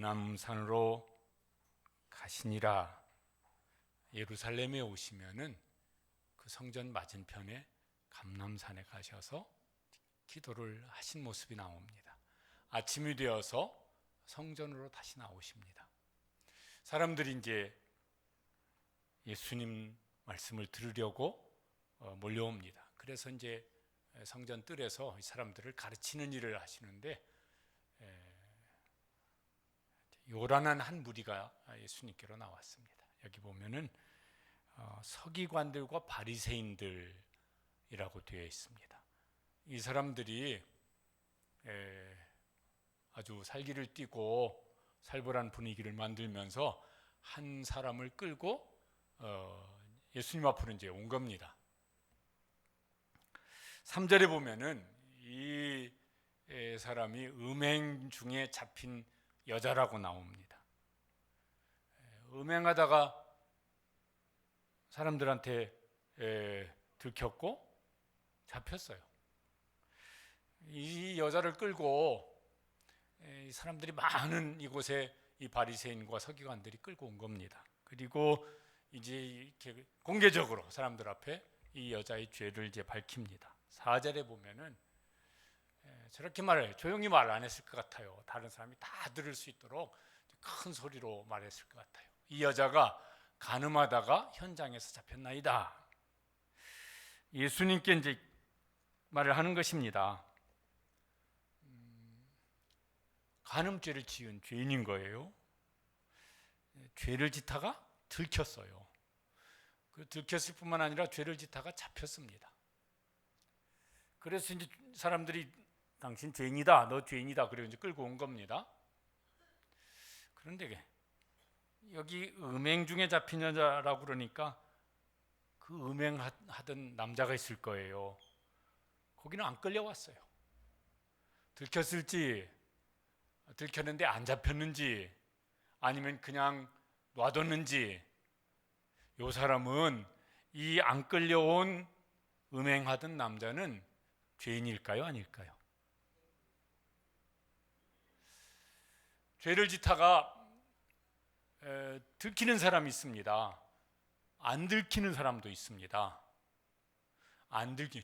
감람산으로 가시니라. 예루살렘에 오시면은 그 성전 맞은편에 감람산에 가셔서 기도를 하신 모습이 나옵니다. 아침이 되어서 성전으로 다시 나오십니다. 사람들이 이제 예수님 말씀을 들으려고 몰려옵니다. 그래서 이제 성전 뜰에서 사람들을 가르치는 일을 하시는데 요란한 한 무리가 예수님께로 나왔습니다. 여기 보면은 서기관들과 바리새인들이라고 되어 있습니다. 이 사람들이 아주 살기를 띠고 살벌한 분위기를 만들면서 한 사람을 끌고 예수님 앞으로 이제 온 겁니다. 3절에 보면은 이 사람이 음행 중에 잡힌 여자라고 나옵니다. 음행하다가 사람들한테 들켰고 잡혔어요. 이 여자를 끌고 사람들이 많은 이곳에 이 바리새인과 서기관들이 끌고 온 겁니다. 그리고 이제 이렇게 공개적으로 사람들 앞에 이 여자의 죄를 이제 밝힙니다. 4절에 보면은 저렇게 말해요. 조용히 말 안 했을 것 같아요. 다른 사람이 다 들을 수 있도록 큰 소리로 말했을 것 같아요. 이 여자가 간음하다가 현장에서 잡혔나이다. 예수님께 이제 말을 하는 것입니다. 간음죄를 지은 죄인인 거예요. 죄를 짓다가 들켰어요. 그 들켰을 뿐만 아니라 죄를 짓다가 잡혔습니다. 그래서 이제 사람들이 당신 죄인이다, 너 죄인이다, 그리고 이제 끌고 온 겁니다. 그런데 여기 음행 중에 잡힌 여자라고 그러니까 그 음행하던 남자가 있을 거예요. 거기는 안 끌려왔어요. 들켰을지, 들켰는데 안 잡혔는지, 아니면 그냥 놔뒀는지, 이 사람은 이 안 끌려온 음행하던 남자는 죄인일까요? 아닐까요? 죄를 짓다가 들키는 사람이 있습니다. 안 들키는 사람도 있습니다.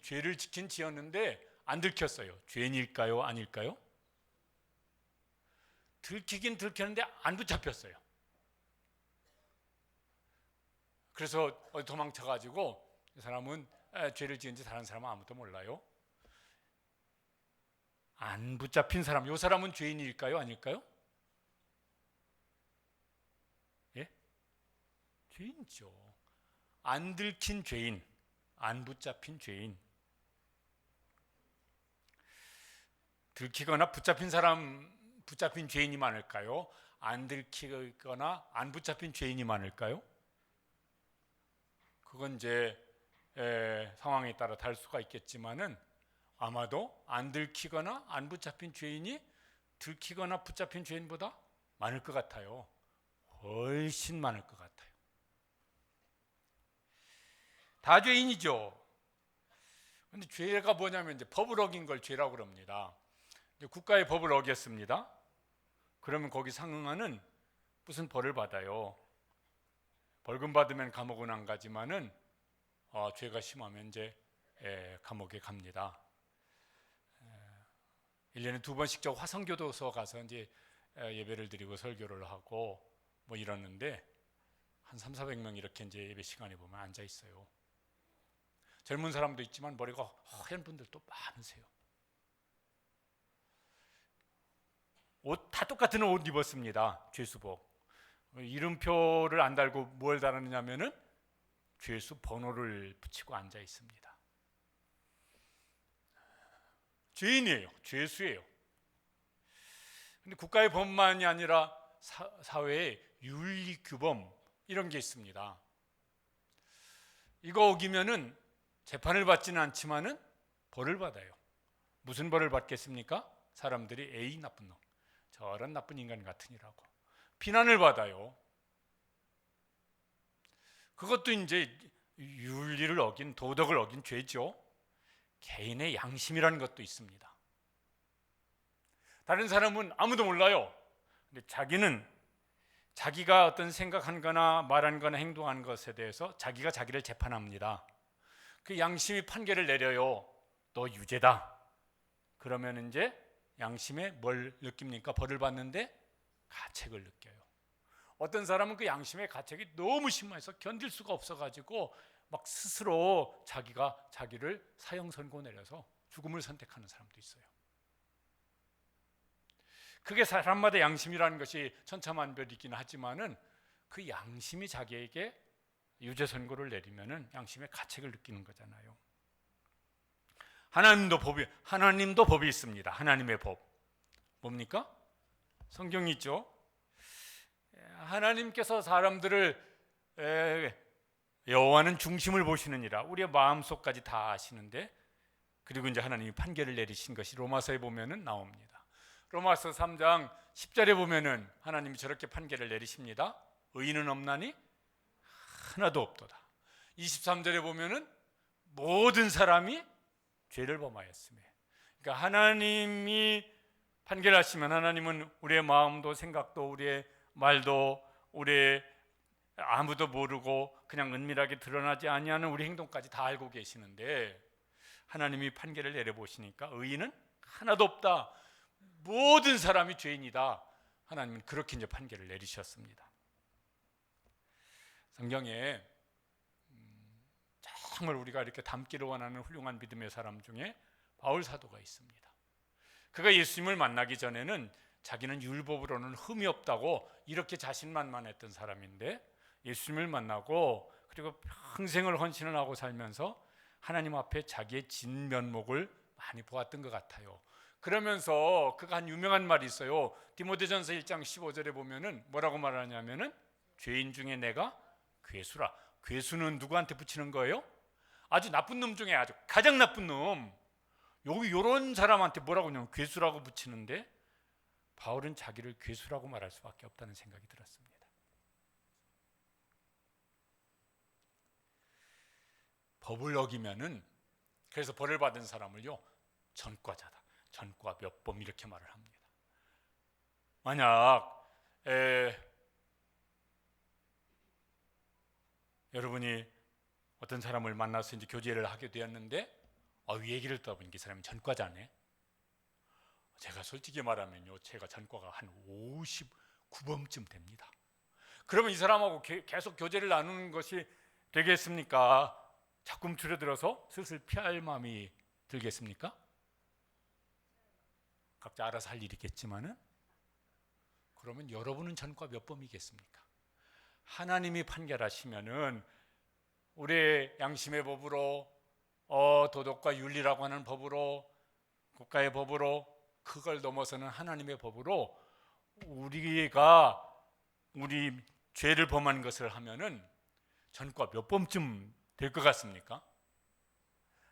죄를 지킨 지었는데 안 들켰어요. 죄인일까요? 아닐까요? 들키긴 들켰는데 안 붙잡혔어요. 그래서 도망쳐가지고 이 사람은 죄를 지은지 다른 사람은 아무도 몰라요. 안 붙잡힌 사람, 이 사람은 죄인일까요? 아닐까요? 예? 죄인이죠. 안 들킨 죄인, 안 붙잡힌 죄인. 들키거나 붙잡힌 사람, 붙잡힌 죄인이 많을까요? 안 들키거나 안 붙잡힌 죄인이 많을까요? 그건 이제 상황에 따라 다를 수가 있겠지만은 아마도 안 들키거나 안 붙잡힌 죄인이 들키거나 붙잡힌 죄인보다 많을 것 같아요. 훨씬 많을 것 같아요. 다 죄인이죠. 근데 죄가 뭐냐면 이제 법을 어긴 걸 죄라고 그럽니다. 이제 국가의 법을 어겼습니다. 그러면 거기 상응하는 무슨 벌을 받아요. 벌금 받으면 감옥은 안 가지만은 죄가 심하면 이제 감옥에 갑니다. 1년에 2번씩 저 화성교도소 가서 이제 예배를 드리고 설교를 하고 뭐 이러는데 한 300~400명 이렇게 이제 예배 시간에 보면 앉아 있어요. 젊은 사람도 있지만 머리가 허연 분들도 많으세요. 옷 다 똑같은 옷 입었습니다. 죄수복. 이름표를 안 달고 뭘 달았냐면은 죄수 번호를 붙이고 앉아 있습니다. 죄인이에요. 죄수예요. 근데 국가의 법만이 아니라 사회의 윤리 규범 이런 게 있습니다. 이거 어기면은 재판을 받지는 않지만은 벌을 받아요. 무슨 벌을 받겠습니까? 사람들이 에이 나쁜 놈, 저런 나쁜 인간 같으니라고 비난을 받아요. 그것도 이제 윤리를 어긴, 도덕을 어긴 죄죠. 개인의 양심이라는 것도 있습니다. 다른 사람은 아무도 몰라요. 근데 자기가 어떤 생각한 거나 말한 거나 행동한 것에 대해서 자기가 자기를 재판합니다. 그 양심이 판결을 내려요. 너 유죄다. 그러면 이제 양심에 뭘 느낍니까? 벌을 받는데 가책을 느껴요. 어떤 사람은 그 양심의 가책이 너무 심해서 견딜 수가 없어가지고 막 스스로 자기가 자기를 사형 선고 내려서 죽음을 선택하는 사람도 있어요. 그게 사람마다 양심이라는 것이 천차만별이긴 하지만은 그 양심이 자기에게 유죄 선고를 내리면은 양심의 가책을 느끼는 거잖아요. 하나님도 법이 있습니다. 하나님의 법 뭡니까? 성경이 있죠. 하나님께서 사람들을 여호와는 중심을 보시느니라, 우리의 마음속까지 다 아시는데, 그리고 이제 하나님이 판결을 내리신 것이 로마서에 보면은 나옵니다. 로마서 3장 10절에 보면은 하나님이 저렇게 판결을 내리십니다. 의인은 없나니 하나도 없도다. 23절에 보면은 모든 사람이 죄를 범하였으며, 그러니까 하나님이 판결하시면 하나님은 우리의 마음도 생각도 우리의 말도 우리의 아무도 모르고 그냥 은밀하게 드러나지 아니하는 우리 행동까지 다 알고 계시는데, 하나님이 판결을 내려보시니까 의인은 하나도 없다. 모든 사람이 죄인이다. 하나님은 그렇게 이제 판결을 내리셨습니다. 성경에 정말 우리가 이렇게 닮기를 원하는 훌륭한 믿음의 사람 중에 바울 사도가 있습니다. 그가 예수님을 만나기 전에는 자기는 율법으로는 흠이 없다고 이렇게 자신만만했던 사람인데, 예수님을 만나고 그리고 평생을 헌신을 하고 살면서 하나님 앞에 자기의 진면목을 많이 보았던 것 같아요. 그러면서 그가 한 유명한 말이 있어요. 디모데전서 1장 15절에 보면은 뭐라고 말하냐면은 죄인 중에 내가 괴수라. 괴수는 누구한테 붙이는 거예요? 아주 나쁜 놈 중에 아주 가장 나쁜 놈. 여기 이런 사람한테 뭐라고 하냐면 괴수라고 붙이는데, 바울은 자기를 괴수라고 말할 수밖에 없다는 생각이 들었습니다. 법을 어기면은, 그래서 벌을 받은 사람을요 전과자다, 전과 몇 범 이렇게 말을 합니다. 만약 여러분이 어떤 사람을 만나서 이제 교제를 하게 되었는데 이 얘기를 듣다 보니까 이 사람이 전과자네. 제가 솔직히 말하면요, 제가 전과가 한 59범쯤 됩니다. 그러면 이 사람하고 계속 교제를 나누는 것이 되겠습니까? 자꾸 줄여들어서 슬슬 피할 마음이 들겠습니까? 각자 알아서 할 일이겠지만은, 그러면 여러분은 전과 몇 범이겠습니까? 하나님이 판결하시면은 우리의 양심의 법으로, 도덕과 윤리라고 하는 법으로, 국가의 법으로, 그걸 넘어서는 하나님의 법으로 우리가 우리 죄를 범한 것을 하면은 전과 몇 범쯤 될 것 같습니까?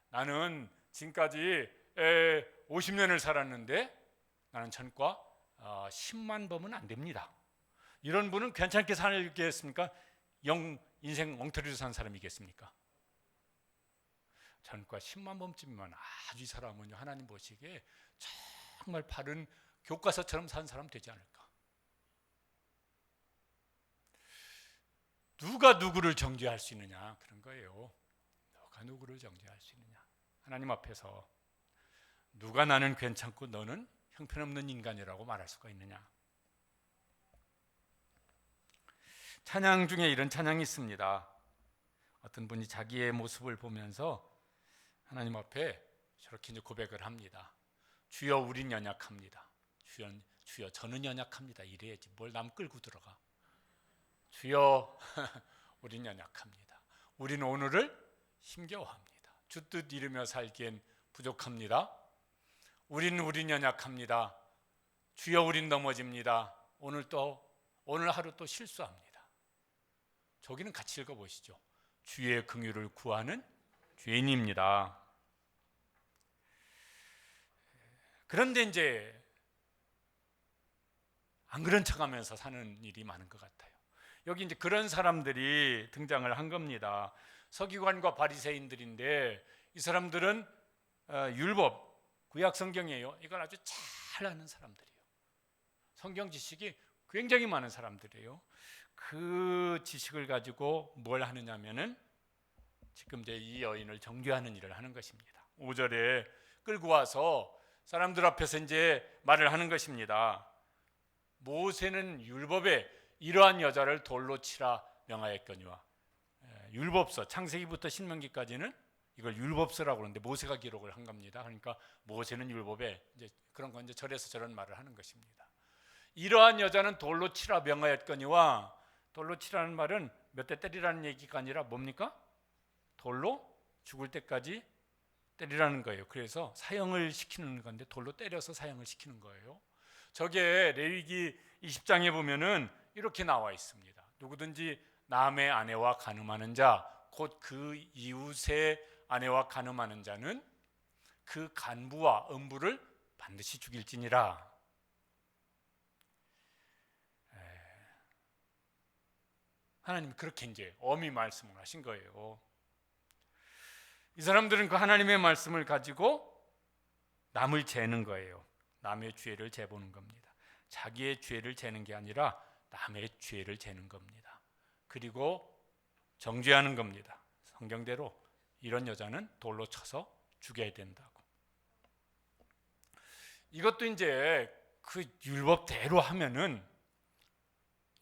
나는 지금까지 50년을 살았는데 나는 전과 10만 범은 안 됩니다. 이런 분은 괜찮게 살겠습니까? 인생 엉터리로 산 사람이겠습니까? 전과 10만 범쯤이면 아주 이 사람은요, 하나님 보시기에 정말 바른 교과서처럼 산 사람 되지 않을까. 누가 누구를 정죄할 수 있느냐, 그런 거예요. 누가 누구를 정죄할 수 있느냐. 하나님 앞에서 누가 나는 괜찮고 너는 형편없는 인간이라고 말할 수가 있느냐. 찬양 중에 이런 찬양이 있습니다. 어떤 분이 자기의 모습을 보면서 하나님 앞에 저렇게 이제 고백을 합니다. 주여 우린 연약합니다. 주여 저는 연약합니다. 이래야지 뭘 남 끌고 들어가. 주여 우린 연약합니다. 우리는 오늘을 힘겨워합니다. 주뜻 이루며 살기엔 부족합니다. 우린 연약합니다. 주여 우린 넘어집니다. 오늘 하루 또 실수합니다. 저기는 같이 읽어보시죠. 주의 긍휼을 구하는 죄인입니다. 그런데 이제 안 그런 척하면서 사는 일이 많은 것 같아요. 여기 이제 그런 사람들이 등장을 한 겁니다. 서기관과 바리새인들인데, 이 사람들은 율법, 구약 성경이에요. 이걸 아주 잘 아는 사람들이에요. 성경 지식이 굉장히 많은 사람들이에요. 그 지식을 가지고 뭘 하느냐면은 지금 이제 이 여인을 정죄하는 일을 하는 것입니다. 5절에 끌고 와서 사람들 앞에서 이제 말을 하는 것입니다. 모세는 율법에 이러한 여자를 돌로 치라 명하였거니와. 율법서 창세기부터 신명기까지는 이걸 율법서라고 그러는데 모세가 기록을 한 겁니다. 그러니까 모세는 율법에 이제 그런 건 이제 절에서 저런 말을 하는 것입니다. 이러한 여자는 돌로 치라 명하였거니와. 돌로 치라는 말은 몇 대 때리라는 얘기가 아니라 뭡니까? 돌로 죽을 때까지 때리라는 거예요. 그래서 사형을 시키는 건데 돌로 때려서 사형을 시키는 거예요. 저게 레위기 20장에 보면은 이렇게 나와 있습니다. 누구든지 남의 아내와 간음하는 자, 곧 그 이웃의 아내와 간음하는 자는 그 간부와 음부를 반드시 죽일지니라. 하나님이 그렇게 이제 엄히 말씀을 하신 거예요. 이 사람들은 그 하나님의 말씀을 가지고 남을 재는 거예요. 남의 죄를 재보는 겁니다. 자기의 죄를 재는 게 아니라 남의 죄를 재는 겁니다. 그리고 정죄하는 겁니다. 성경대로 이런 여자는 돌로 쳐서 죽여야 된다고. 이것도 이제 그 율법대로 하면은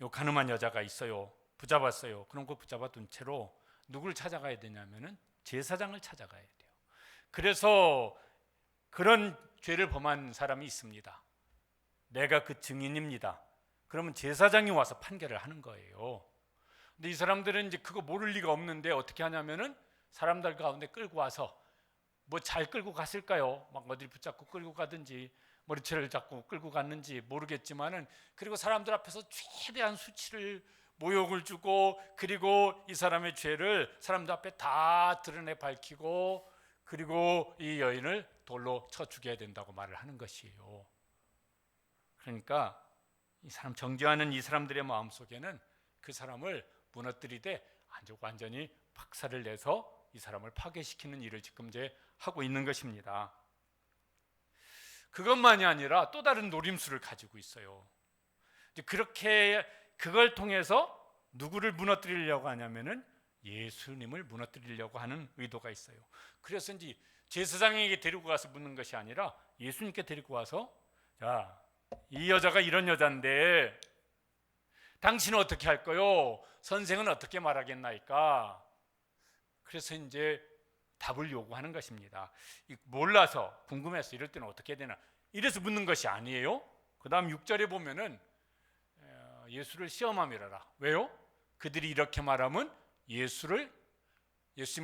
요 가늠한 여자가 있어요. 붙잡았어요. 그럼 그 붙잡아둔 채로 누구를 찾아가야 되냐면은 제사장을 찾아가야 돼요. 그래서 그런 죄를 범한 사람이 있습니다. 내가 그 증인입니다. 그러면 제사장이 와서 판결을 하는 거예요. 근데 이 사람들은 이제 그거 모를 리가 없는데 어떻게 하냐면은 사람들 가운데 끌고 와서 뭐 잘 끌고 갔을까요? 막 어디 붙잡고 끌고 가든지 머리채를 잡고 끌고 갔는지 모르겠지만은 그리고 사람들 앞에서 최대한 수치를 모욕을 주고 그리고 이 사람의 죄를 사람들 앞에 다 드러내 밝히고 그리고 이 여인을 돌로 쳐 죽여야 된다고 말을 하는 것이에요. 그러니까 이 사람 정죄하는 이 사람들의 마음속에는 그 사람을 무너뜨리되 아주 완전히 박살을 내서 이 사람을 파괴시키는 일을 지금 이제 하고 있는 것입니다. 그것만이 아니라 또 다른 노림수를 가지고 있어요. 이제 그렇게 그걸 통해서 누구를 무너뜨리려고 하냐면은 예수님을 무너뜨리려고 하는 의도가 있어요. 그래서 이제 제사장에게 데리고 가서 묻는 것이 아니라 예수님께 데리고 와서 자, 이 여자가 이런 여자인데 당신은 어떻게 할 거요? 선생은 어떻게 말하겠나이까? 그래서 이제 답을 요구하는 것입니다. 몰라서 궁금해서 이럴 때는 어떻게 해야 되나? 이래서 묻는 것이 아니에요. 그 다음 6절에 보면은 예수를 시험함이라라. 왜요? 그들이 이렇게 말하면 예수님을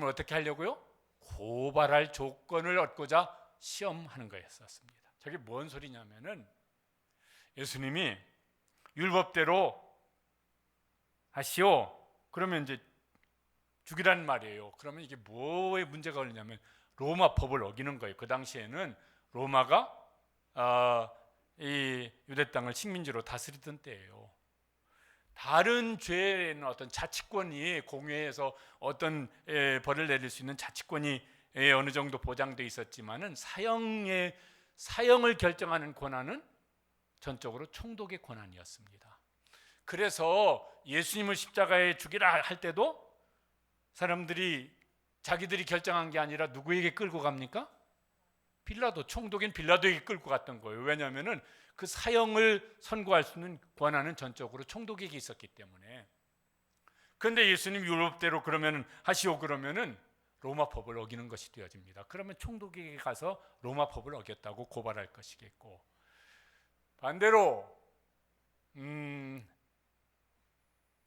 어떻게 하려고요? 고발할 조건을 얻고자 시험하는 거였었습니다. 저게 뭔 소리냐면은 예수님이 율법대로 하시오. 그러면 이제 죽이라는 말이에요. 그러면 이게 뭐에 문제가 걸리냐면 로마 법을 어기는 거예요. 그 당시에는 로마가 이 유대 땅을 식민지로 다스리던 때예요. 다른 죄에는 어떤 자치권이 공회에서 어떤 벌을 내릴 수 있는 자치권이 어느 정도 보장돼 있었지만은 사형을 결정하는 권한은 전적으로 총독의 권한이었습니다. 그래서 예수님을 십자가에 죽이라 할 때도 사람들이 자기들이 결정한 게 아니라 누구에게 끌고 갑니까? 빌라도, 총독인 빌라도에게 끌고 갔던 거예요. 왜냐하면은 그 사형을 선고할 수 있는 권한은 전적으로 총독에게 있었기 때문에. 그런데 예수님 율법대로 그러면 하시오 그러면은 로마 법을 어기는 것이 되어집니다. 그러면 총독에게 가서 로마 법을 어겼다고 고발할 것이겠고, 반대로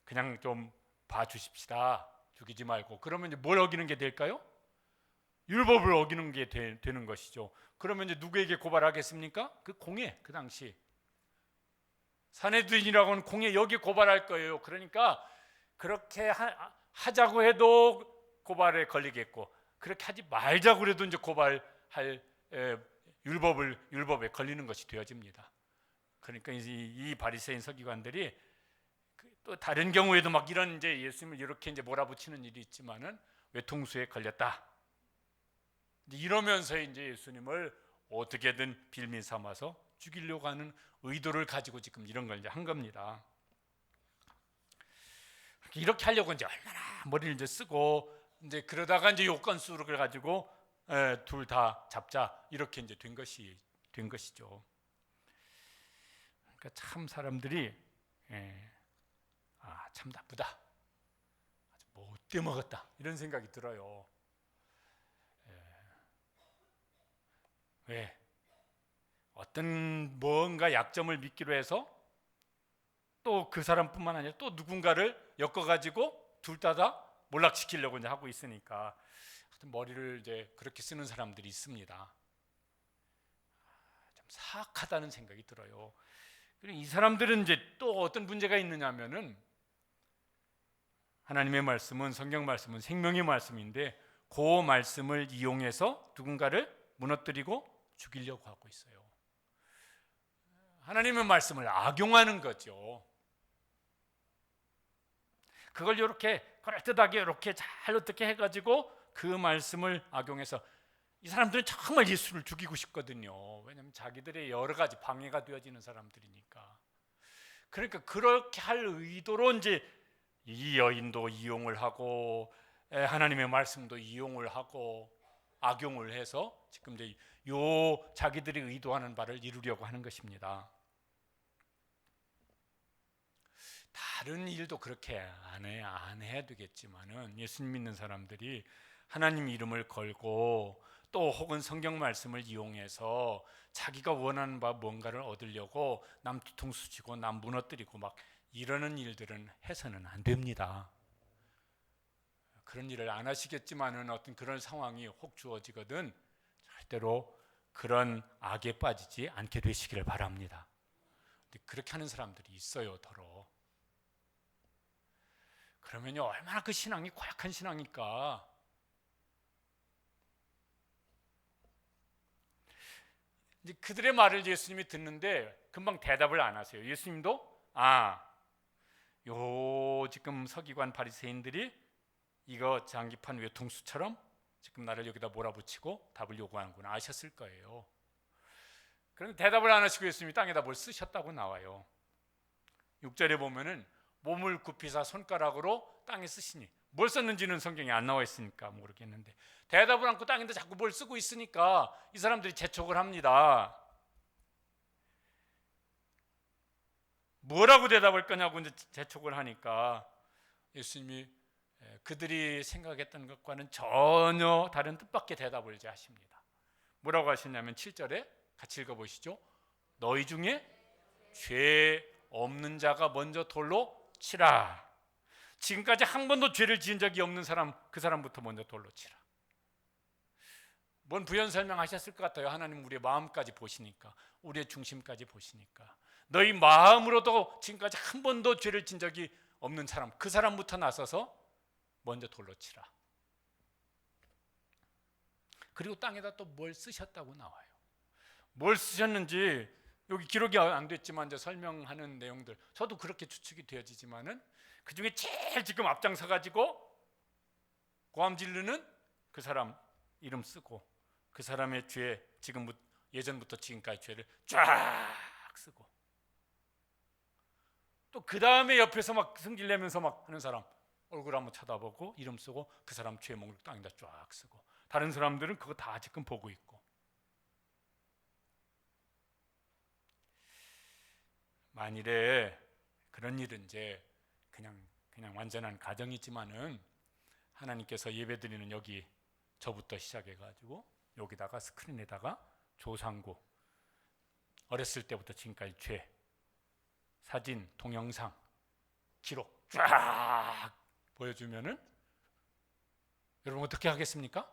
그냥 좀 봐주십시다. 죽이지 말고. 그러면 이제 뭘 어기는 게 될까요? 율법을 어기는 게 되는 것이죠. 그러면 이제 누구에게 고발하겠습니까? 그 공회, 그 당시 사내들이라고 하는 공회, 여기 고발할 거예요. 그러니까 그렇게 하자고 해도 고발에 걸리겠고, 그렇게 하지 말자고 해도 이제 고발할 율법에 걸리는 것이 되어집니다. 그러니까 이 바리새인 서기관들이 또 다른 경우에도 막 이런 이제 예수님을 이렇게 이제 몰아붙이는 일이 있지만은 외통수에 걸렸다. 이러면서 이제 예수님을 어떻게든 빌미 삼아서 죽이려고 하는 의도를 가지고 지금 이런 걸 이제 한 겁니다. 이렇게 하려고 이제 얼마나 머리를 이제 쓰고 이제 그러다가 이제 요건수를 가지고 둘 다 잡자 이렇게 이제 된 것이죠. 그러니까 참 사람들이 참 나쁘다, 아주 못돼 먹었다 이런 생각이 들어요. 왜? 어떤 뭔가 약점을 믿기로 해서 또 그 사람뿐만 아니라 또 누군가를 엮어가지고 둘 다 몰락시키려고 이제 하고 있으니까 머리를 이제 그렇게 쓰는 사람들이 있습니다. 좀 사악하다는 생각이 들어요. 그리고 이 사람들은 이제 또 어떤 문제가 있느냐면은 하나님의 말씀은, 성경 말씀은 생명의 말씀인데 그 말씀을 이용해서 누군가를 무너뜨리고 죽이려고 하고 있어요. 하나님의 말씀을 악용하는 거죠. 그걸 이렇게 그럴듯하게 이렇게 잘 어떻게 해가지고 그 말씀을 악용해서 이 사람들은 정말 예수를 죽이고 싶거든요. 왜냐하면 자기들의 여러 가지 방해가 되어지는 사람들이니까. 그러니까 그렇게 할 의도로 이제 이 여인도 이용을 하고 하나님의 말씀도 이용을 하고 악용을 해서 지금 이제 요 자기들이 의도하는 바를 이루려고 하는 것입니다. 다른 일도 그렇게 안 해야 되겠지만은 예수님 믿는 사람들이 하나님 이름을 걸고 또 혹은 성경 말씀을 이용해서 자기가 원하는 바 뭔가를 얻으려고 남 뒤통수 치고 남 무너뜨리고 막 이러는 일들은 해서는 안 됩니다. 그런 일을 안 하시겠지만은 어떤 그런 상황이 혹 주어지거든 절대로 그런 악에 빠지지 않게 되시기를 바랍니다. 근데 그렇게 하는 사람들이 있어요, 더러. 그러면요 얼마나 그 신앙이 고약한 신앙일까. 이제 그들의 말을 예수님이 듣는데 금방 대답을 안 하세요. 예수님도 요 지금 서기관 바리새인들이 이거 장기판 외통수처럼 지금 나를 여기다 몰아붙이고 답을 요구하는구나 아셨을 거예요. 그런데 대답을 안 하시고 예수님이 땅에다 뭘 쓰셨다고 나와요. 6절에 보면은 몸을 굽히사 손가락으로 땅에 쓰시니, 뭘 썼는지는 성경에 안 나와 있으니까 모르겠는데 대답을 않고 땅에다 자꾸 뭘 쓰고 있으니까 이 사람들이 재촉을 합니다. 뭐라고 대답할 거냐고 이제 재촉을 하니까 예수님이 그들이 생각했던 것과는 전혀 다른 뜻밖의 대답을 이제 하십니다. 뭐라고 하시냐면 7절에 같이 읽어보시죠. 너희 중에 죄 없는 자가 먼저 돌로 치라. 지금까지 한 번도 죄를 지은 적이 없는 사람, 그 사람부터 먼저 돌로 치라. 뭔 부연 설명하셨을 것 같아요. 하나님 우리의 마음까지 보시니까, 우리의 중심까지 보시니까 너희 마음으로도 지금까지 한 번도 죄를 지은 적이 없는 사람, 그 사람부터 나서서 먼저 돌로 치라. 그리고 땅에다 또 뭘 쓰셨다고 나와요. 뭘 쓰셨는지 여기 기록이 안 됐지만 이제 설명하는 내용들 저도 그렇게 추측이 되어지지만은 그 중에 제일 지금 앞장서 가지고 고함 지르는 그 사람 이름 쓰고 그 사람의 죄 지금 예전부터 지금까지 죄를 쫙 쓰고 또 그 다음에 옆에서 막 승질 내면서 막 하는 사람 얼굴 한번 쳐다보고 이름 쓰고 그 사람 죄 목록 땅에다 쫙 쓰고 다른 사람들은 그거 다 지금 보고 있고. 만일에 그런 일은 이제 그냥 완전한 가정이지만은 하나님께서 예배드리는 여기 저부터 시작해가지고 여기다가 스크린에다가 조상구 어렸을 때부터 지금까지 죄 사진 동영상 기록 쫙 보여주면은 여러분 어떻게 하겠습니까?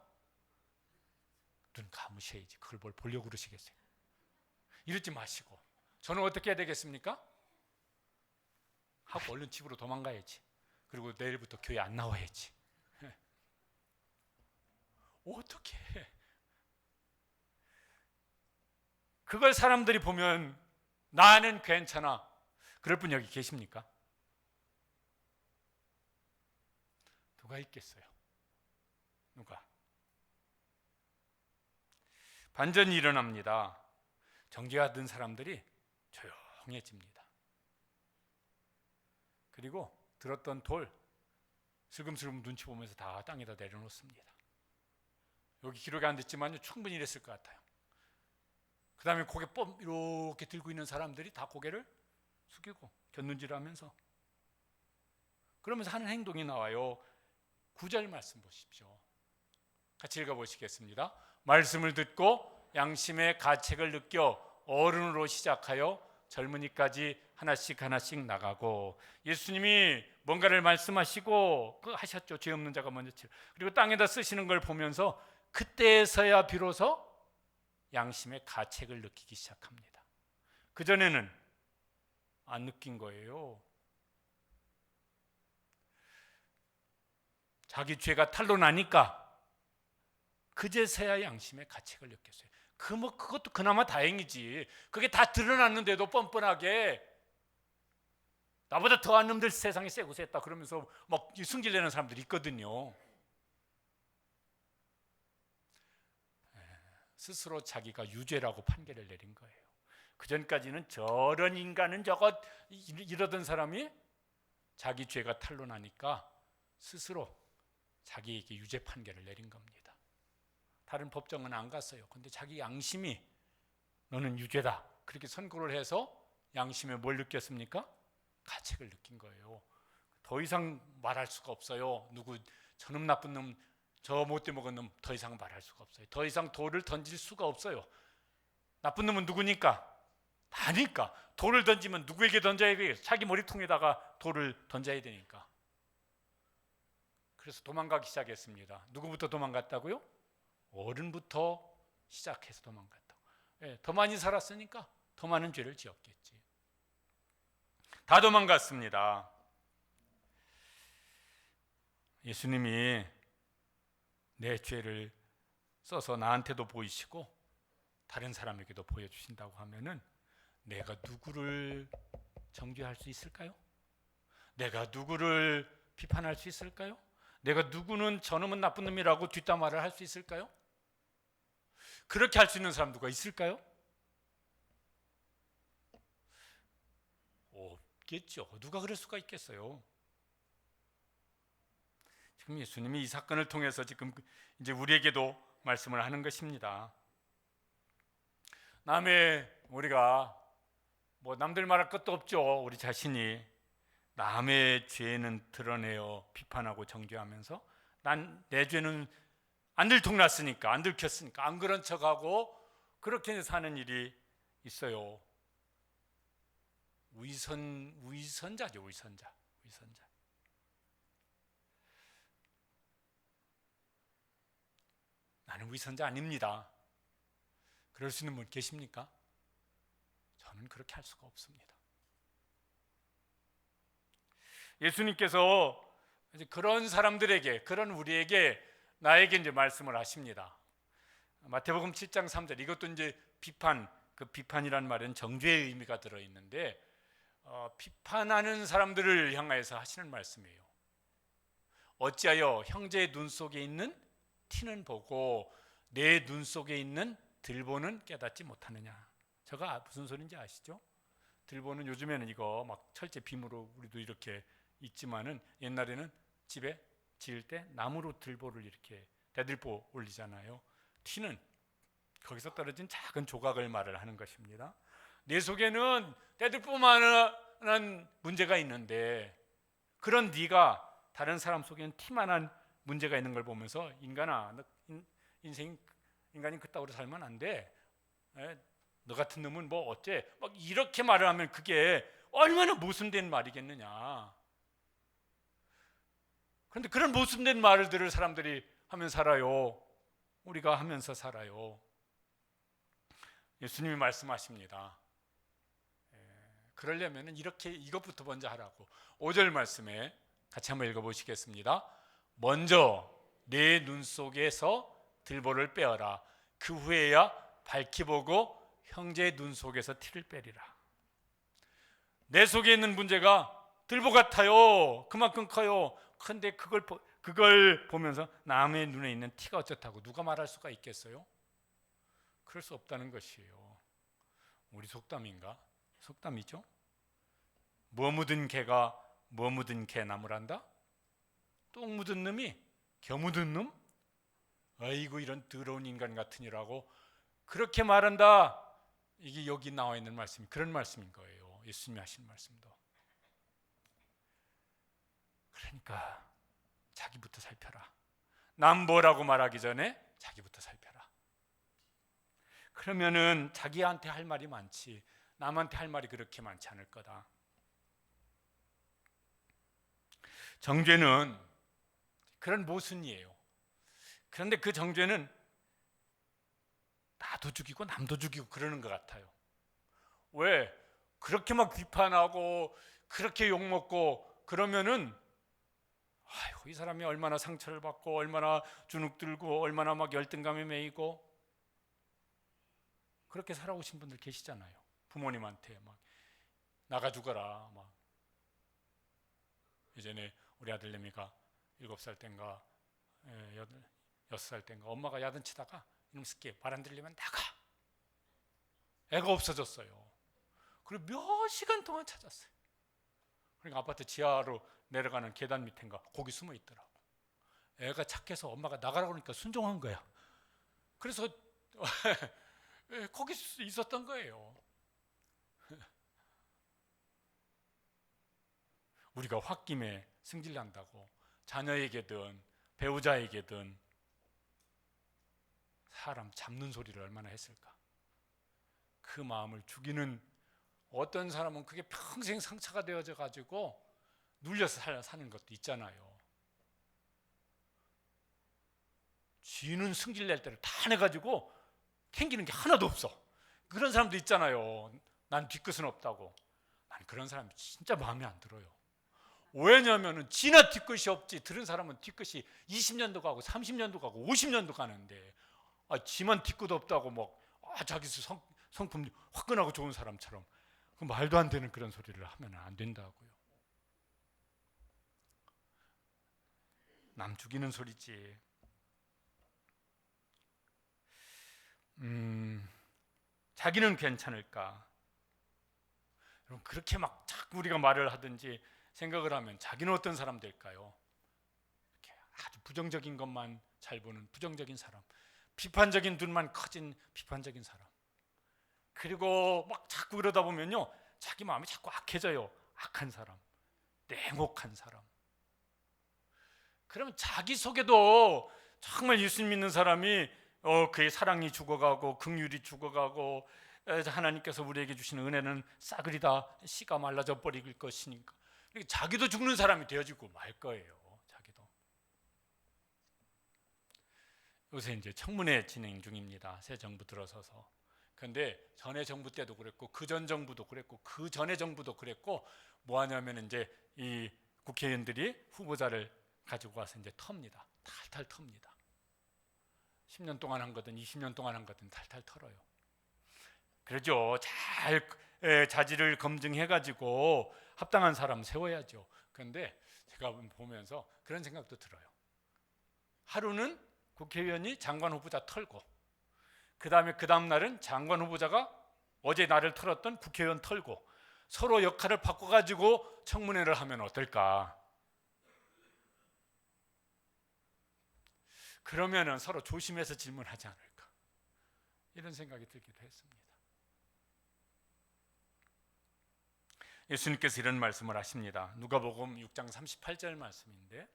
눈 감으셔야지. 그걸 뭘 보려고 그러시겠어요? 이러지 마시고 저는 어떻게 해야 되겠습니까? 하고 얼른 집으로 도망가야지. 그리고 내일부터 교회 안 나와야지. 어떻게 해? 그걸 사람들이 보면 나는 괜찮아 그럴 분 여기 계십니까? 누가 있겠어요? 누가? 반전이 일어납니다. 정죄받은 사람들이 조용해집니다. 그리고 들었던 돌 슬금슬금 눈치 보면서 다 땅에다 내려놓습니다. 여기 기록이 안 됐지만 충분히 이랬을 것 같아요. 그 다음에 고개 뽐 이렇게 들고 있는 사람들이 다 고개를 숙이고 곁눈질하면서 그러면서 하는 행동이 나와요. 9절 말씀 보십시오. 같이 읽어보시겠습니다. 말씀을 듣고 양심의 가책을 느껴 어른으로 시작하여 젊은이까지 하나씩 하나씩 나가고, 예수님이 뭔가를 말씀하시고 하셨죠. 죄 없는 자가 먼저 치라. 그리고 땅에다 쓰시는 걸 보면서 그때서야 비로소 양심의 가책을 느끼기 시작합니다. 그전에는 안 느낀 거예요. 자기 죄가 탄로나니까 그제서야 양심의 가책을 느꼈어요. 그것도 그나마 다행이지. 그게 다 드러났는데도 뻔뻔하게 나보다 더한 놈들 세상에 세고 셌다 그러면서 막 승질내는 사람들이 있거든요. 스스로 자기가 유죄라고 판결을 내린 거예요. 그전까지는 저런 인간은 저것 이러던 사람이 자기 죄가 탄로나니까 스스로 자기에게 유죄 판결을 내린 겁니다. 다른 법정은 안 갔어요. 근데 자기 양심이 너는 유죄다 그렇게 선고를 해서 양심에 뭘 느꼈습니까? 가책을 느낀 거예요. 더 이상 말할 수가 없어요. 저놈 나쁜 놈, 저 못돼 먹은 놈 더 이상 말할 수가 없어요. 더 이상 돌을 던질 수가 없어요. 나쁜 놈은 누구니까? 나니까. 돌을 던지면 누구에게 던져야 돼요? 자기 머리통에다가 돌을 던져야 되니까. 그래서 도망가기 시작했습니다. 누구부터 도망갔다고요? 어른부터 시작해서 도망갔다고. 더 많이 살았으니까 더 많은 죄를 지었겠지. 다 도망갔습니다. 예수님이 내 죄를 써서 나한테도 보이시고 다른 사람에게도 보여주신다고 하면은 내가 누구를 정죄할 수 있을까요? 내가 누구를 비판할 수 있을까요? 내가 누구는 저놈은 나쁜 놈이라고 뒷담화를 할 수 있을까요? 그렇게 할 수 있는 사람 누가 있을까요? 없겠죠. 누가 그럴 수가 있겠어요? 지금 예수님이 이 사건을 통해서 지금 이제 우리에게도 말씀을 하는 것입니다. 우리가 남들 말할 것도 없죠. 우리 자신이 남의 죄는 드러내어 비판하고 정죄하면서 내 죄는 안 들통났으니까, 안 들켰으니까 안 그런 척하고 그렇게 사는 일이 있어요. 위선자죠. 위선자. 나는 위선자 아닙니다. 그럴 수 있는 분 계십니까? 저는 그렇게 할 수가 없습니다. 예수님께서 그런 사람들에게, 그런 우리에게, 나에게 이제 말씀을 하십니다. 마태복음 7장 3절. 이것도 이제 비판이란 말은 정죄의 의미가 들어 있는데 비판하는 사람들을 향해서 하시는 말씀이에요. 어찌하여 형제의 눈 속에 있는 티는 보고 내 눈 속에 있는 들보는 깨닫지 못하느냐. 저가 무슨 소리인지 아시죠? 들보는 요즘에는 이거 막 철제 빔으로 우리도 이렇게 있지만은 옛날에는 집에 지을 때 나무로 들보를 이렇게 대들보 올리잖아요. 티는 거기서 떨어진 작은 조각을 말을 하는 것입니다. 내 속에는 대들보만한 문제가 있는데 그런 네가 다른 사람 속에는 티만한 문제가 있는 걸 보면서 인간이 그따위로 살면 안 돼. 너 같은 놈은 뭐 어째? 막 이렇게 말을 하면 그게 얼마나 모순된 말이겠느냐. 그런데 그런 모순된 말을 들을 사람들이 하면 살아요. 우리가 하면서 살아요. 예수님이 말씀하십니다. 그러려면 이것부터 먼저 하라고. 5절 말씀에 같이 한번 읽어보시겠습니다. 먼저 내 눈 속에서 들보를 빼어라. 그 후에야 밝히 보고 형제의 눈 속에서 티를 빼리라. 내 속에 있는 문제가 들보 같아요. 그만큼 커요. 근데 그걸 보면서 남의 눈에 있는 티가 어쩌다고 누가 말할 수가 있겠어요? 그럴 수 없다는 것이에요. 우리 속담인가? 속담이죠. 뭐 묻은 개가 뭐 묻은 개나무란다? 똥 묻은 놈이 겨 묻은 놈? 아이고 이런 더러운 인간 같으니라고 그렇게 말한다. 이게 여기 나와 있는 말씀이 그런 말씀인 거예요. 예수님이 하신 말씀도. 그러니까 자기부터 살펴라. 남 뭐라고 말하기 전에 자기부터 살펴라. 그러면은 자기한테 할 말이 많지 남한테 할 말이 그렇게 많지 않을 거다. 정죄는 그런 모순이에요. 그런데 그 정죄는 나도 죽이고 남도 죽이고 그러는 것 같아요. 왜? 그렇게 막 비판하고 그렇게 욕먹고 그러면은 아이고 이 사람이 얼마나 상처를 받고 얼마나 주눅들고 얼마나 막 열등감에 매이고 그렇게 살아오신 분들 계시잖아요. 부모님한테 막 나가 죽어라 막. 예전에 우리 아들내미가 7살 땐가 6살 땐가 엄마가 야단치다가 이놈 새끼 말 안 들리면 나가. 애가 없어졌어요. 그리고 몇 시간 동안 찾았어요. 그러니까 아파트 지하로 내려가는 계단 밑인가 거기 숨어 있더라고. 애가 착해서 엄마가 나가라고 하니까 순종한 거야. 그래서 거기 있었던 거예요. 우리가 홧김에 승질난다고 자녀에게든 배우자에게든 사람 잡는 소리를 얼마나 했을까. 그 마음을 죽이는 어떤 사람은 그게 평생 상처가 되어져 가지고 눌려서 사는 것도 있잖아요. 쥐는 승질낼 때를 다 내가지고 캥기는 게 하나도 없어. 그런 사람도 있잖아요. 난 뒤끝은 없다고. 난 그런 사람이 진짜 마음에 안 들어요. 왜냐하면 지나 뒤끝이 없지. 들은 사람은 뒤끝이 20년도 가고 30년도 가고 50년도 가는데 지만 뒤끝 없다고 막 자기 성품 화끈하고 좋은 사람처럼 그 말도 안 되는 그런 소리를 하면 안 된다고요. 남 죽이는 소리지. 자기는 괜찮을까? 여러분 그렇게 막 자꾸 우리가 말을 하든지 생각을 하면 자기는 어떤 사람 될까요? 이렇게 아주 부정적인 것만 잘 보는 부정적인 사람, 비판적인 눈만 커진 비판적인 사람. 그리고 막 자꾸 그러다 보면요 자기 마음이 자꾸 악해져요. 악한 사람, 냉혹한 사람. 그러면 자기 속에도 정말 예수님 믿는 사람이 그의 사랑이 죽어가고 긍휼이 죽어가고 하나님께서 우리에게 주시는 은혜는 싸그리다 씨가 말라져 버릴 것이니까 자기도 죽는 사람이 되어지고 말 거예요. 자기도. 요새 이제 청문회 진행 중입니다. 새 정부 들어서서. 그런데 전에 정부 때도 그랬고 그 전 정부도 그랬고 그 전에 정부도 그랬고 뭐 하냐면 이제 이 국회의원들이 후보자를 가지고 와서 이제 텁니다. 탈탈 텁니다. 10년 동안 한 거든 20년 동안 한 거든 탈탈 털어요. 그러죠. 잘 자질을 검증해가지고 합당한 사람 세워야죠. 그런데 제가 보면서 그런 생각도 들어요. 하루는 국회의원이 장관 후보자 털고 그 다음 날은 장관 후보자가 어제 나를 털었던 국회의원 털고 서로 역할을 바꿔가지고 청문회를 하면 어떨까? 그러면은 서로 조심해서 질문하지 않을까? 이런 생각이 들기도 했습니다. 예수님께서 이런 말씀을 하십니다. 누가복음 6장 38절 말씀인데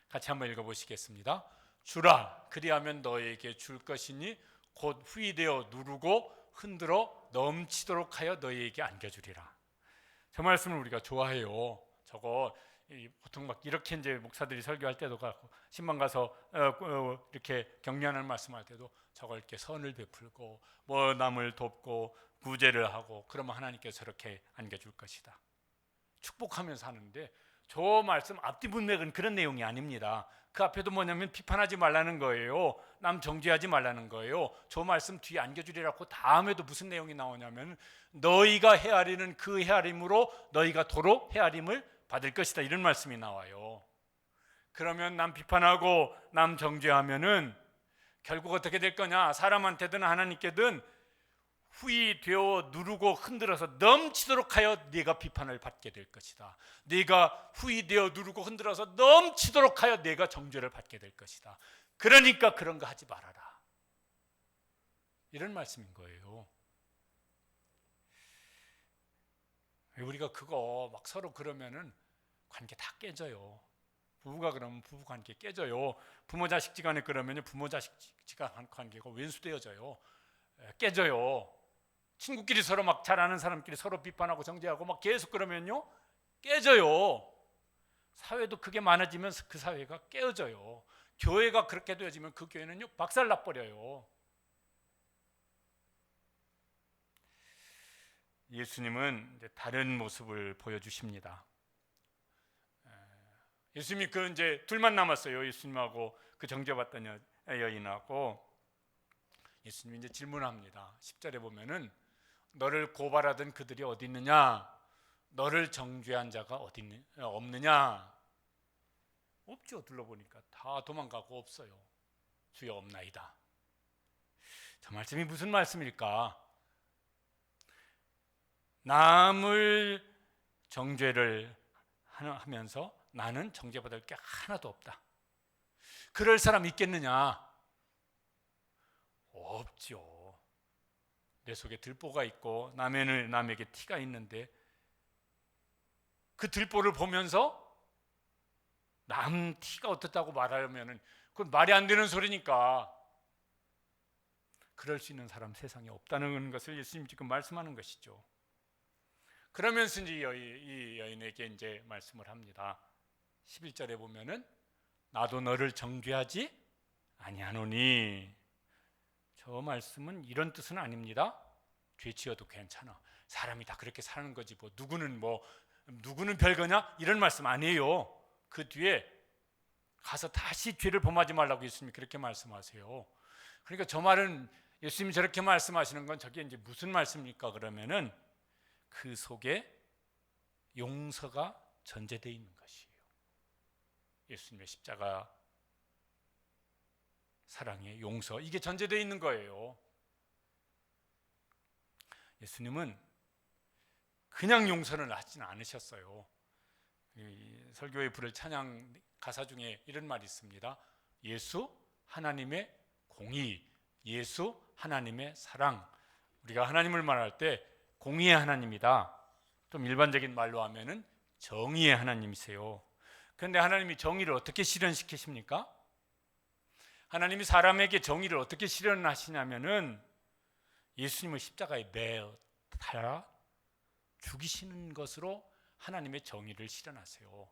같이 한번 읽어보시겠습니다. 주라 그리하면 너에게 줄 것이니 곧 후이되어 누르고 흔들어 넘치도록 하여 너희에게 안겨주리라. 저 말씀을 우리가 좋아해요. 저거 보통 막 이렇게 이제 목사들이 설교할 때도 가고 신방 가서 이렇게 격려하는 말씀할 때도 저걸 이렇게 선을 베풀고 뭐 남을 돕고 구제를 하고 그러면 하나님께서 저렇게 안겨줄 것이다. 축복하면서 하는데 저 말씀 앞뒤 문맥은 그런 내용이 아닙니다. 그 앞에도 뭐냐면 비판하지 말라는 거예요. 남 정죄하지 말라는 거예요. 저 말씀 뒤에 안겨주리라고 다음에도 무슨 내용이 나오냐면 너희가 헤아리는 그 헤아림으로 너희가 도로 헤아림을 받을 것이다. 이런 말씀이 나와요. 그러면 남 비판하고 남 정죄하면은 결국 어떻게 될 거냐? 사람한테든 하나님께든 후이 되어 누르고 흔들어서 넘치도록 하여 네가 비판을 받게 될 것이다. 네가 후이 되어 누르고 흔들어서 넘치도록 하여 네가 정죄를 받게 될 것이다. 그러니까 그런 거 하지 말아라. 이런 말씀인 거예요. 우리가 그거 막 서로 그러면은 관계 다 깨져요. 부부가 그러면 부부 관계 깨져요. 부모 자식 지간에 그러면요 부모 자식 지간 관계가 왼수되어져요. 깨져요. 친구끼리 서로 막 잘 아는 사람끼리 서로 비판하고 정죄하고 막 계속 그러면요 깨져요. 사회도 그게 많아지면 그 사회가 깨어져요. 교회가 그렇게 되어지면 그 교회는요 박살나 버려요. 예수님은 이제 다른 모습을 보여주십니다. 예수님이 그 이제 둘만 남았어요. 예수님하고 그 정죄받던 여인하고 예수님이 이제 질문합니다. 10절에 보면은 너를 고발하던 그들이 어디 있느냐? 너를 정죄한 자가 어디 없느냐? 없죠. 둘러보니까 다 도망가고 없어요. 주여 없나이다. 저 말씀이 무슨 말씀일까? 남을 정죄를 하면서 나는 정죄받을 게 하나도 없다. 그럴 사람 있겠느냐? 없죠. 내 속에 들보가 있고 남에게 티가 있는데 그 들보를 보면서 남 티가 어떻다고 말하려면 그건 말이 안 되는 소리니까 그럴 수 있는 사람 세상에 없다는 것을 예수님 지금 말씀하는 것이죠. 그러면서 이제 이 여인에게 이제 말씀을 합니다. 11절에 보면은 나도 너를 정죄하지 아니하노니. 저 말씀은 이런 뜻은 아닙니다. 죄 지어도 괜찮아. 사람이 다 그렇게 사는 거지 누구는 별거냐? 이런 말씀 아니에요. 그 뒤에 가서 다시 죄를 범하지 말라고 예수님이 그렇게 말씀하세요. 그러니까 저 말은 예수님이 저렇게 말씀하시는 건 저게 이제 무슨 말씀입니까? 그러면은 그 속에 용서가 전제되어 있는 것이에요. 예수님의 십자가 사랑의 용서, 이게 전제되어 있는 거예요. 예수님은 그냥 용서를 하지는 않으셨어요. 설교에 부를 찬양 가사 중에 이런 말이 있습니다. 예수 하나님의 공의, 예수 하나님의 사랑. 우리가 하나님을 말할 때 공의의 하나님이다. 좀 일반적인 말로 하면은 정의의 하나님이세요. 그런데 하나님이 정의를 어떻게 실현시키십니까? 하나님이 사람에게 정의를 어떻게 실현하시냐면은 예수님을 십자가에 매어 달아 죽이시는 것으로 하나님의 정의를 실현하세요.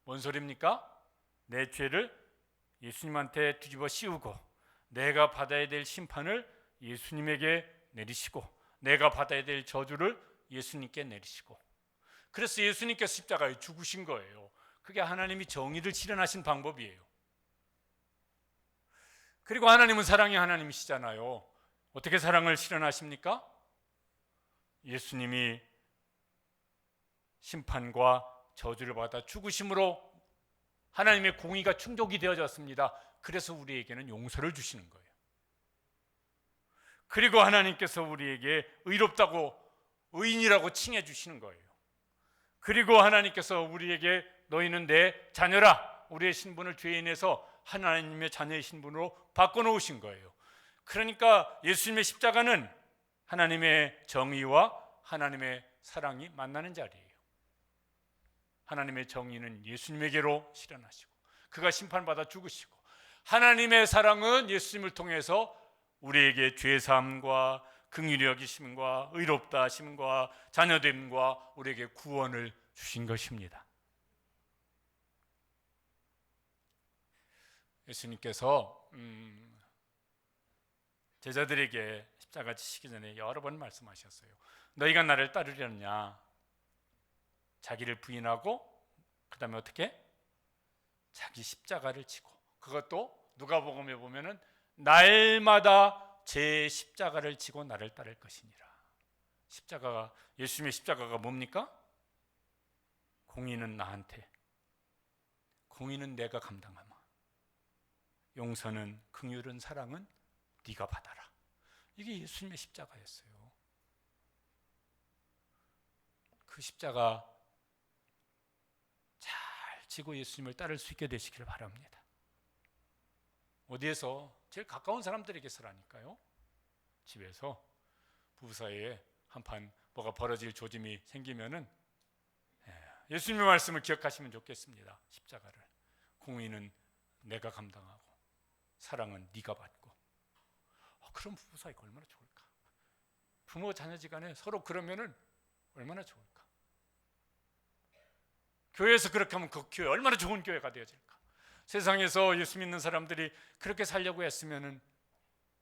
뭔 소리입니까? 내 죄를 예수님한테 뒤집어 씌우고 내가 받아야 될 심판을 예수님에게 내리시고 내가 받아야 될 저주를 예수님께 내리시고, 그래서 예수님께서 십자가에 죽으신 거예요. 그게 하나님이 정의를 실현하신 방법이에요. 그리고 하나님은 사랑의 하나님이시잖아요. 어떻게 사랑을 실현하십니까? 예수님이 심판과 저주를 받아 죽으심으로 하나님의 공의가 충족이 되어졌습니다. 그래서 우리에게는 용서를 주시는 거예요. 그리고 하나님께서 우리에게 의롭다고, 의인이라고 칭해 주시는 거예요. 그리고 하나님께서 우리에게 너희는 내 자녀라, 우리의 신분을 죄에 인해서 하나님의 자녀의 신분으로 바꿔놓으신 거예요. 그러니까 예수님의 십자가는 하나님의 정의와 하나님의 사랑이 만나는 자리예요. 하나님의 정의는 예수님에게로 실현하시고 그가 심판받아 죽으시고, 하나님의 사랑은 예수님을 통해서 우리에게 죄사함과 긍휼히 여기심과 의롭다 하심과 자녀됨과 우리에게 구원을 주신 것입니다. 예수님께서 제자들에게 십자가 지시기 전에 여러 번 말씀하셨어요. 너희가 나를 따르려느냐? 자기를 부인하고 그 다음에 어떻게? 자기 십자가를 지고, 그것도 누가복음에 보면은 날마다 제 십자가를 지고 나를 따를 것이니라. 십자가가, 예수님의 십자가가 뭡니까? 공의는 나한테, 공의는 내가 감당하마, 용서는 긍휼은 사랑은 네가 받아라. 이게 예수님의 십자가였어요. 그 십자가 잘 지고 예수님을 따를 수 있게 되시기를 바랍니다. 어디에서? 제일 가까운 사람들에게서라니까요. 집에서 부부 사이에 한판 뭐가 벌어질 조짐이 생기면은 예수님의 말씀을 기억하시면 좋겠습니다. 십자가를. 공의는 내가 감당하고 사랑은 네가 받고. 그럼 부부 사이가 얼마나 좋을까? 부모 자녀지간에 서로 그러면은 얼마나 좋을까? 교회에서 그렇게 하면 그 교회 얼마나 좋은 교회가 되어질까? 세상에서 예수 믿는 사람들이 그렇게 살려고 했으면은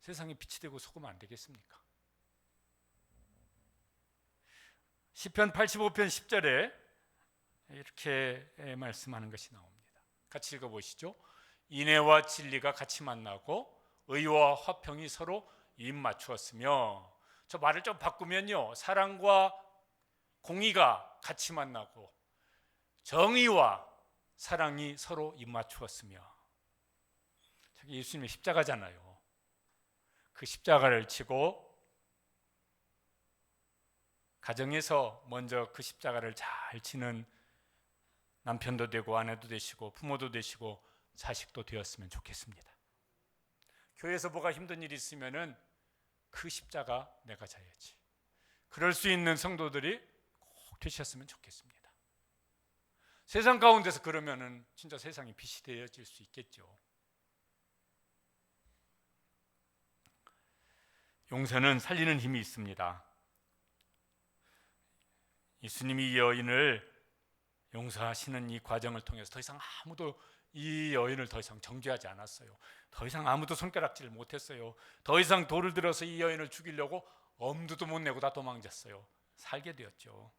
세상에 빛이 되고 속으면 안 되겠습니까? 시편 85편 10절에 이렇게 말씀하는 것이 나옵니다. 같이 읽어보시죠. 인애와 진리가 같이 만나고 의와 화평이 서로 입 맞추었으며, 저 말을 좀 바꾸면요, 사랑과 공의가 같이 만나고 정의와 사랑이 서로 입 맞추었으며. 저게 예수님의 십자가잖아요. 그 십자가를 치고 가정에서 먼저 그 십자가를 잘 치는 남편도 되고 아내도 되시고 부모도 되시고 자식도 되었으면 좋겠습니다. 교회에서 뭐가 힘든 일이 있으면은 그 십자가 내가 져야지. 그럴 수 있는 성도들이 꼭 되셨으면 좋겠습니다. 세상 가운데서 그러면은 진짜 세상이 빛이 되어질 수 있겠죠. 용서는 살리는 힘이 있습니다. 예수님이 이 여인을 용서하시는 이 과정을 통해서 더 이상 아무도 이 여인을 더 이상 정죄하지 않았어요. 더 이상 아무도 손가락질을 못했어요. 더 이상 돌을 들어서 이 여인을 죽이려고 엄두도 못 내고 다 도망쳤어요. 살게 되었죠.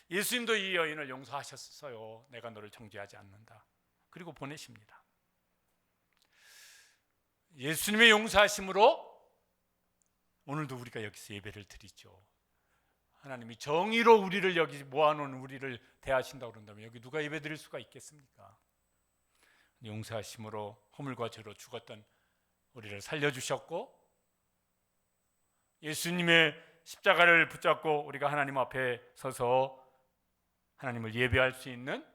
예수님도 이 여인을 용서하셨어요. 내가 너를 정죄하지 않는다. 그리고 보내십니다. 예수님의 용서하심으로 오늘도 우리가 여기서 예배를 드리죠. 하나님이 정의로 우리를 여기 모아놓은 우리를 대하신다고 그런다면 여기 누가 예배 드릴 수가 있겠습니까? 용서하심으로 허물과 죄로 죽었던 우리를 살려주셨고, 예수님의 십자가를 붙잡고 우리가 하나님 앞에 서서 하나님을 예배할 수 있는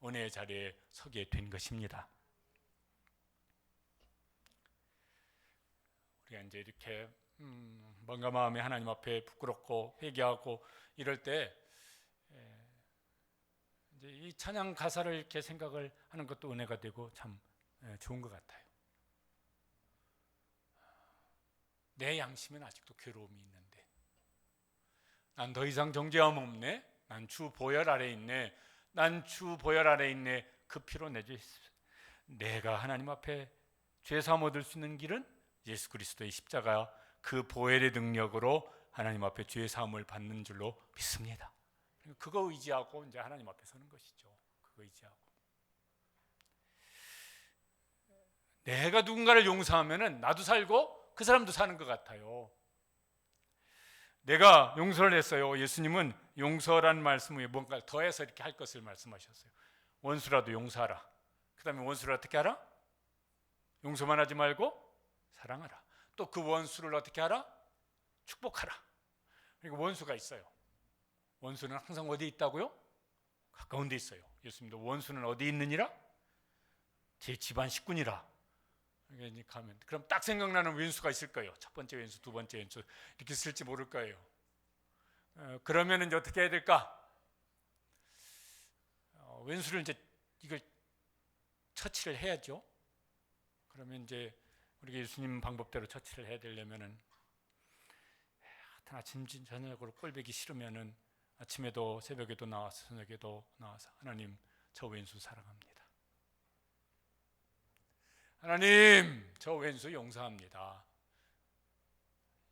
은혜의 자리에 서게 된 것입니다. 우리가 이제 이렇게 뭔가 마음에 하나님 앞에 부끄럽고 회개하고 이럴 때 이제 이 찬양 가사를 이렇게 생각을 하는 것도 은혜가 되고 참 좋은 것 같아요. 내 양심엔 아직도 괴로움이 있는데, 난 더 이상 정죄함 없네. 난 주 보혈 아래 있네. 난 주 보혈 아래 있네. 그 피로 내 죄, 내가 하나님 앞에 죄 사함 얻을 수 있는 길은 예수 그리스도의 십자가 그 보혈의 능력으로 하나님 앞에 죄 사함을 받는 줄로 믿습니다. 그거 의지하고 이제 하나님 앞에 서는 것이죠. 그거 의지하고. 내가 누군가를 용서하면은 나도 살고 그 사람도 사는 것 같아요. 내가 용서를 했어요. 예수님은 용서란 말씀 위에 뭔가 더해서 이렇게 할 것을 말씀하셨어요. 원수라도 용서하라. 그 다음에 원수를 어떻게 하라? 용서만 하지 말고 사랑하라. 또 그 원수를 어떻게 하라? 축복하라. 그러니까 원수가 있어요. 원수는 항상 어디 있다고요? 가까운 데 있어요. 예수님도 원수는 어디 있느니라? 제 집안 식구니라. 가면 그럼 딱 생각나는 왼수가 있을 거예요. 첫 번째 왼수, 두 번째 왼수 이렇게 쓸지 모를 거예요. 그러면 이제 어떻게 해야 될까? 왼수를 이제 이걸 처치를 해야죠. 그러면 이제 우리가 예수님 방법대로 처치를 해야 되려면은 아침 저녁으로 꼴보기 싫으면은 아침에도 새벽에도 나와서 저녁에도 나와서 하나님 저 왼수 사랑합니다. 하나님 저 왼수 용서합니다.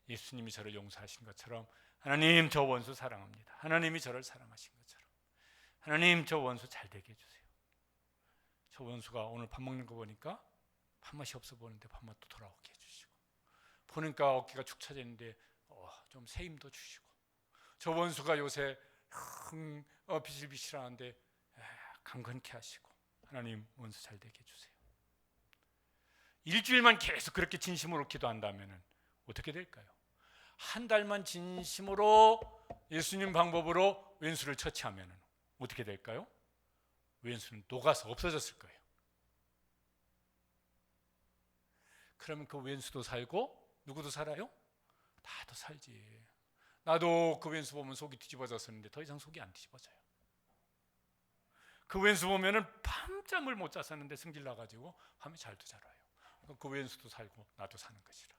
예수님이 저를 용서하신 것처럼 하나님 저 원수 사랑합니다. 하나님이 저를 사랑하신 것처럼 하나님 저 원수 잘 되게 해주세요. 저 원수가 오늘 밥 먹는 거 보니까 밥맛이 없어 보이는데 밥맛도 돌아오게 해주시고, 보니까 어깨가 축 처지는데 좀 새 힘도 주시고, 저 원수가 요새 비실비실하는데 강건케 하시고, 하나님 원수 잘 되게 해주세요. 일주일만 계속 그렇게 진심으로 기도한다면 어떻게 될까요? 한 달만 진심으로 예수님 방법으로 왼수를 처치하면 어떻게 될까요? 왼수는 녹아서 없어졌을 거예요. 그러면 그 왼수도 살고 누구도 살아요? 나도 살지. 나도 그 왼수 보면 속이 뒤집어졌었는데 더 이상 속이 안 뒤집어져요. 그 왼수 보면은 밤잠을 못 잤었는데 승질 나가지고 밤에 잘도 자라요. 그 왼수도 살고 나도 사는 것이라.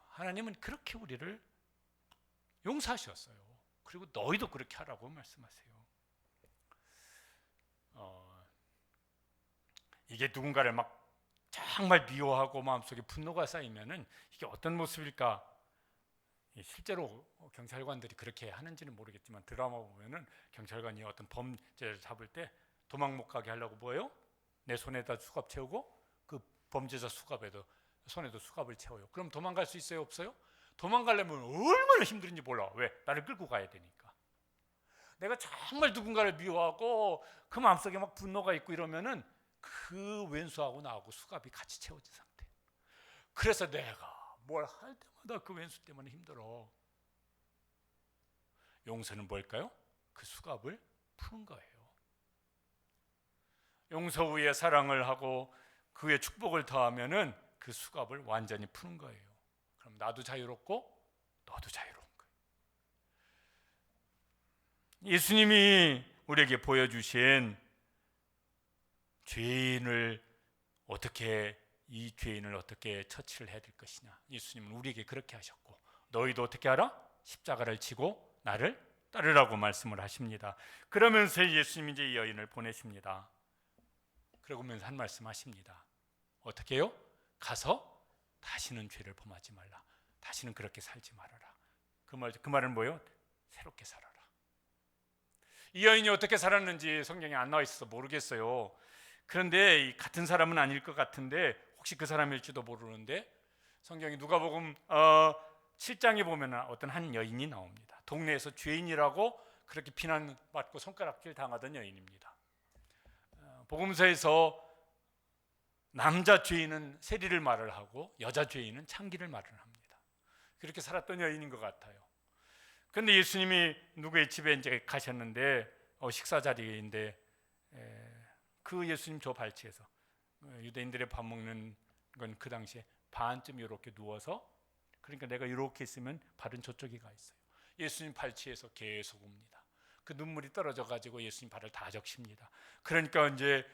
하나님은 그렇게 우리를 용서하셨어요. 그리고 너희도 그렇게 하라고 말씀하세요. 이게 누군가를 막 정말 미워하고 마음속에 분노가 쌓이면은 이게 어떤 모습일까? 실제로 경찰관들이 그렇게 하는지는 모르겠지만 드라마 보면은 경찰관이 어떤 범죄를 잡을 때 도망 못 가게 하려고 뭐예요? 내 손에다 수갑 채우고 그 범죄자 수갑에도 손에도 수갑을 채워요. 그럼 도망갈 수 있어요? 없어요? 도망가려면 얼마나 힘든지 몰라. 왜? 나를 끌고 가야 되니까. 내가 정말 누군가를 미워하고 그 마음속에 막 분노가 있고 이러면은 그 왼수하고 나하고 수갑이 같이 채워진 상태. 그래서 내가 뭘 할 때마다 그 왼수 때문에 힘들어. 용서는 뭘까요? 그 수갑을 푸는 거예요. 용서 후에 사랑을 하고 그 후에 축복을 더하면은 그 수갑을 완전히 푸는 거예요. 그럼 나도 자유롭고 너도 자유로운 거예요. 예수님이 우리에게 보여주신 이 죄인을 어떻게 처치를 해야 될 것이냐. 예수님은 우리에게 그렇게 하셨고 너희도 어떻게 하라? 십자가를 지고 나를 따르라고 말씀을 하십니다. 그러면서 예수님이 이제 이 여인을 보내십니다. 그러면서 한 말씀 하십니다. 어떻게 해요? 가서 다시는 죄를 범하지 말라. 다시는 그렇게 살지 말아라. 그 말은 뭐예요? 새롭게 살아라. 이 여인이 어떻게 살았는지 성경에 안 나와 있어서 모르겠어요. 그런데 같은 사람은 아닐 것 같은데 혹시 그 사람일지도 모르는데 성경이 누가복음 7장에 보면 어떤 한 여인이 나옵니다. 동네에서 죄인이라고 그렇게 비난받고 손가락질 당하던 여인입니다. 복음서에서 남자 죄인은 세리를 말을 하고 여자 죄인은 창기를 말을 합니다. 그렇게 살았던 여인인 것 같아요. 그런데 예수님이 누구의 집에 이제 가셨는데 식사 자리인데 그 예수님 저 발치에서 유대인들의 밥 먹는 건 그 당시에 반쯤 이렇게 누워서 그러니까 내가 이렇게 있으면 발은 저쪽에 가 있어요. 예수님 발치에서 계속 웁니다. 그 눈물이 떨어져 가지고 예수님 발을 다 적십니다. 그러니까 이제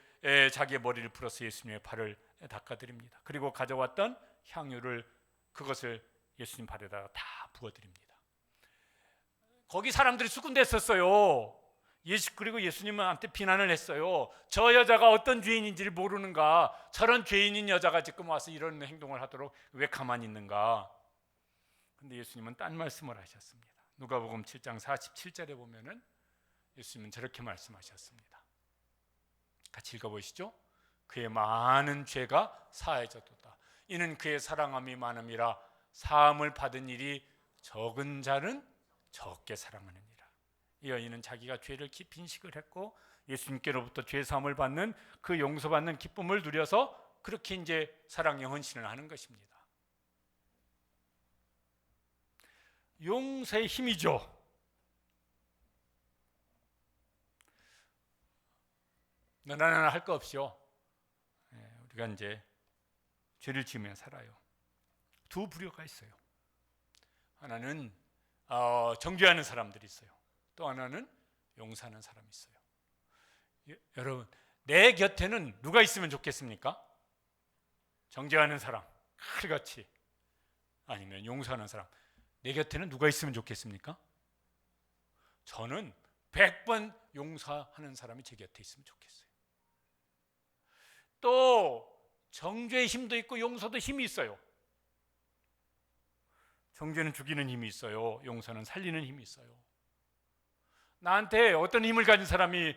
자기의 머리를 풀어서 예수님의 발을 닦아드립니다. 그리고 가져왔던 향유를 그것을 예수님 발에다가 다 부어드립니다. 거기 사람들이 수군댔었어요. 그리고 예수님한테 비난을 했어요. 저 여자가 어떤 죄인인지를 모르는가? 저런 죄인인 여자가 지금 와서 이런 행동을 하도록 왜 가만히 있는가? 근데 예수님은 딴 말씀을 하셨습니다. 누가복음 7장 47절에 보면은 예수님은 저렇게 말씀하셨습니다. 같이 읽어보시죠. 그의 많은 죄가 사해졌도다. 이는 그의 사랑함이 많음이라. 사함을 받은 일이 적은 자는 적게 사랑하느니라. 이 여인은 자기가 죄를 깊이 인식을 했고 예수님께로부터 죄 사함을 받는 그 용서받는 기쁨을 누려서 그렇게 이제 사랑의 헌신을 하는 것입니다. 용서의 힘이죠. 너나나나 할 거 없이요. 우리가 이제 죄를 지으면 살아요. 두 부류가 있어요. 하나는 정죄하는 사람들이 있어요. 또 하나는 용서하는 사람이 있어요. 여러분, 내 곁에는 누가 있으면 좋겠습니까? 정죄하는 사람, 칼같이. 아니면 용서하는 사람. 내 곁에는 누가 있으면 좋겠습니까? 저는 100번 용서하는 사람이 제 곁에 있으면 좋겠어요. 또 정죄의 힘도 있고 용서도 힘이 있어요. 정죄는 죽이는 힘이 있어요. 용서는 살리는 힘이 있어요. 나한테 어떤 힘을 가진 사람이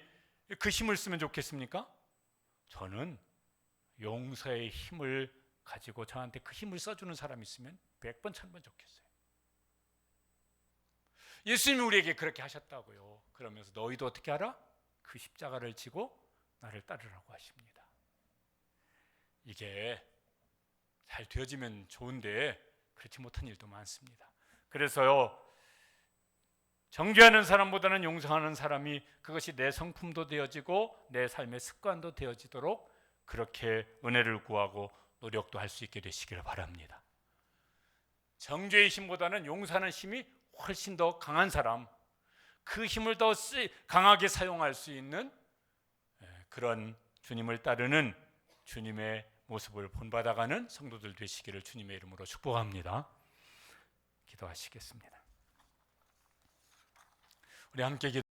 그 힘을 쓰면 좋겠습니까? 저는 용서의 힘을 가지고 저한테 그 힘을 써주는 사람이 있으면 100번 1000번 좋겠어요. 예수님이 우리에게 그렇게 하셨다고요. 그러면서 너희도 어떻게 하라? 그 십자가를 지고 나를 따르라고 하십니다. 이게 잘 되어지면 좋은데 그렇지 못한 일도 많습니다. 그래서요, 정죄하는 사람보다는 용서하는 사람이 그것이 내 성품도 되어지고 내 삶의 습관도 되어지도록 그렇게 은혜를 구하고 노력도 할 수 있게 되시기를 바랍니다. 정죄의 힘보다는 용서하는 힘이 훨씬 더 강한 사람, 그 힘을 더 강하게 사용할 수 있는 그런 주님을 따르는 주님의 모습을 본받아가는 성도들 되시기를 주님의 이름으로 축복합니다. 기도하시겠습니다. 우리 함께